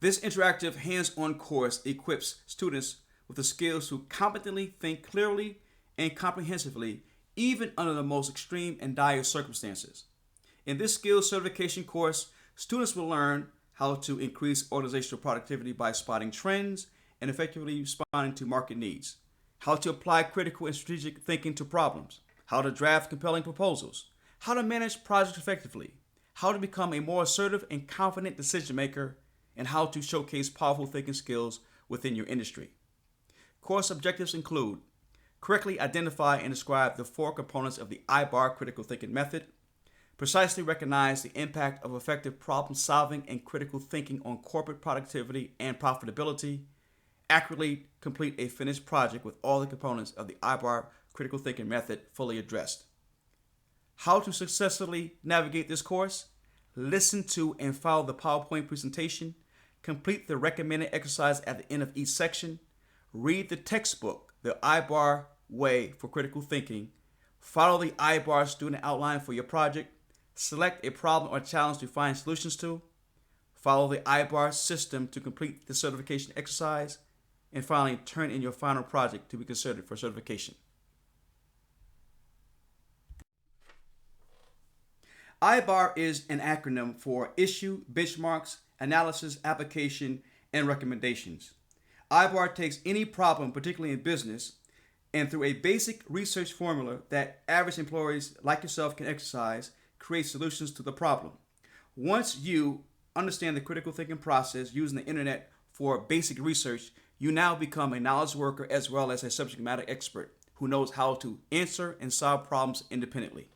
This interactive hands-on course equips students with the skills to competently think clearly and comprehensively, even under the most extreme and dire circumstances. In this skills certification course, students will learn how to increase organizational productivity by spotting trends and effectively responding to market needs, how to apply critical and strategic thinking to problems, how to draft compelling proposals, how to manage projects effectively, how to become a more assertive and confident decision maker, and how to showcase powerful thinking skills within your industry. Course objectives include correctly identify and describe the 4 components of the IBAR critical thinking method, precisely recognize the impact of effective problem solving and critical thinking on corporate productivity and profitability, accurately complete a finished project with all the components of the IBAR critical thinking method fully addressed. How to successfully navigate this course? Listen to and follow the PowerPoint presentation, complete the recommended exercise at the end of each section, read the textbook, The IBAR Way for Critical Thinking, follow the IBAR student outline for your project, select a problem or challenge to find solutions to, follow the IBAR system to complete the certification exercise, and finally turn in your final project to be considered for certification. IBAR is an acronym for Issue, Benchmarks, Analysis, Application, and Recommendations. IBAR takes any problem, particularly in business, and through a basic research formula that average employees like yourself can exercise, create solutions to the problem. Once you understand the critical thinking process using the internet for basic research, you now become a knowledge worker as well as a subject matter expert who knows how to answer and solve problems independently.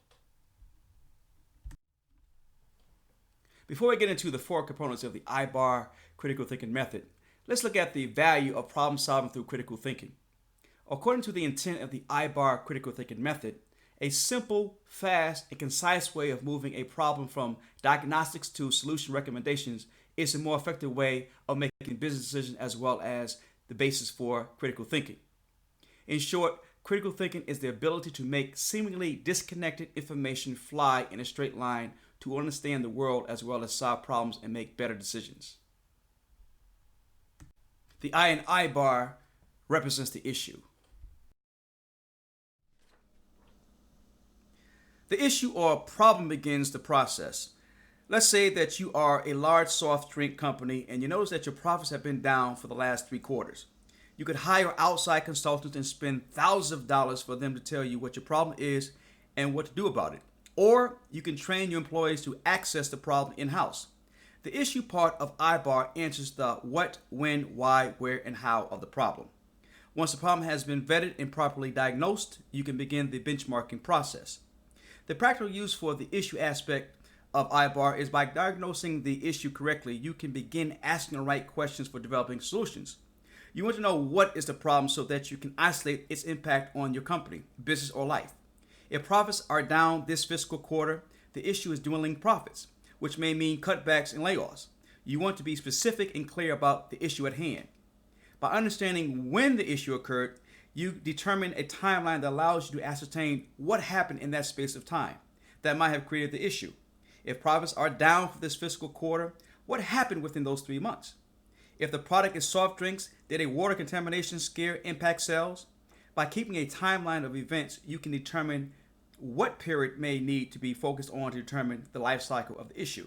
Before we get into the 4 components of the IBAR critical thinking method, let's look at the value of problem solving through critical thinking. According to the intent of the IBAR critical thinking method, a simple, fast, and concise way of moving a problem from diagnostics to solution recommendations is a more effective way of making business decisions as well as the basis for critical thinking. In short, critical thinking is the ability to make seemingly disconnected information fly in a straight line to understand the world as well as solve problems and make better decisions. The I in IBAR represents the issue. The issue or problem begins the process. Let's say that you are a large soft drink company and you notice that your profits have been down for the last 3 quarters. You could hire outside consultants and spend thousands of dollars for them to tell you what your problem is and what to do about it. Or you can train your employees to access the problem in-house. The issue part of IBAR answers the what, when, why, where, and how of the problem. Once the problem has been vetted and properly diagnosed, you can begin the benchmarking process. The practical use for the issue aspect of IBAR is by diagnosing the issue correctly, you can begin asking the right questions for developing solutions. You want to know what is the problem so that you can isolate its impact on your company, business, or life. If profits are down this fiscal quarter, the issue is dwindling profits, which may mean cutbacks and layoffs. You want to be specific and clear about the issue at hand. By understanding when the issue occurred, you determine a timeline that allows you to ascertain what happened in that space of time that might have created the issue. If profits are down for this fiscal quarter, what happened within those 3 months? If the product is soft drinks, did a water contamination scare impact sales? By keeping a timeline of events, you can determine what period may need to be focused on to determine the life cycle of the issue.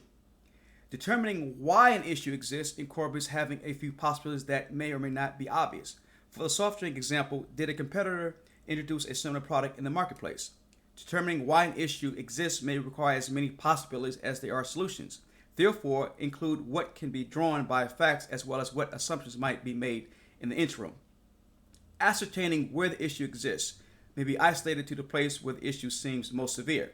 Determining why an issue exists incorporates having a few possibilities that may or may not be obvious. For the soft drink example, did a competitor introduce a similar product in the marketplace? Determining why an issue exists may require as many possibilities as there are solutions. Therefore, include what can be drawn by facts as well as what assumptions might be made in the interim. Ascertaining where the issue exists may be isolated to the place where the issue seems most severe.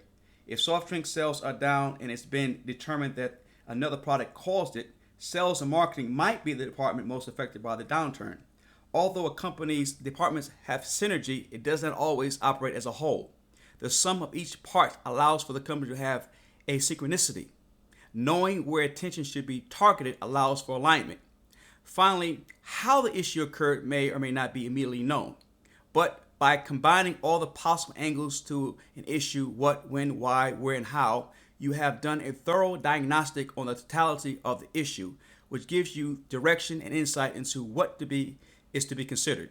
If soft drink sales are down and it's been determined that another product caused it, sales and marketing might be the department most affected by the downturn. Although a company's departments have synergy, it does not always operate as a whole. The sum of each part allows for the company to have a synchronicity. Knowing where attention should be targeted allows for alignment. Finally, how the issue occurred may or may not be immediately known, but by combining all the possible angles to an issue, what, when, why, where, and how, you have done a thorough diagnostic on the totality of the issue, which gives you direction and insight into what is to be considered.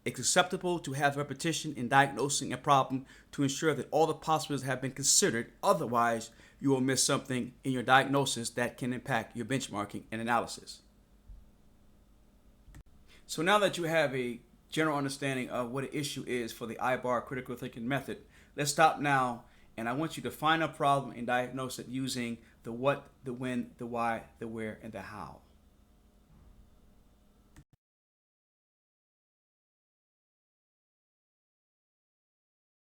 It's acceptable to have repetition in diagnosing a problem to ensure that all the possibilities have been considered. Otherwise, you will miss something in your diagnosis that can impact your benchmarking and analysis. So now that you have a general understanding of what an issue is for the IBAR critical thinking method, let's stop now, and I want you to find a problem and diagnose it using the what, the when, the why, the where, and the how.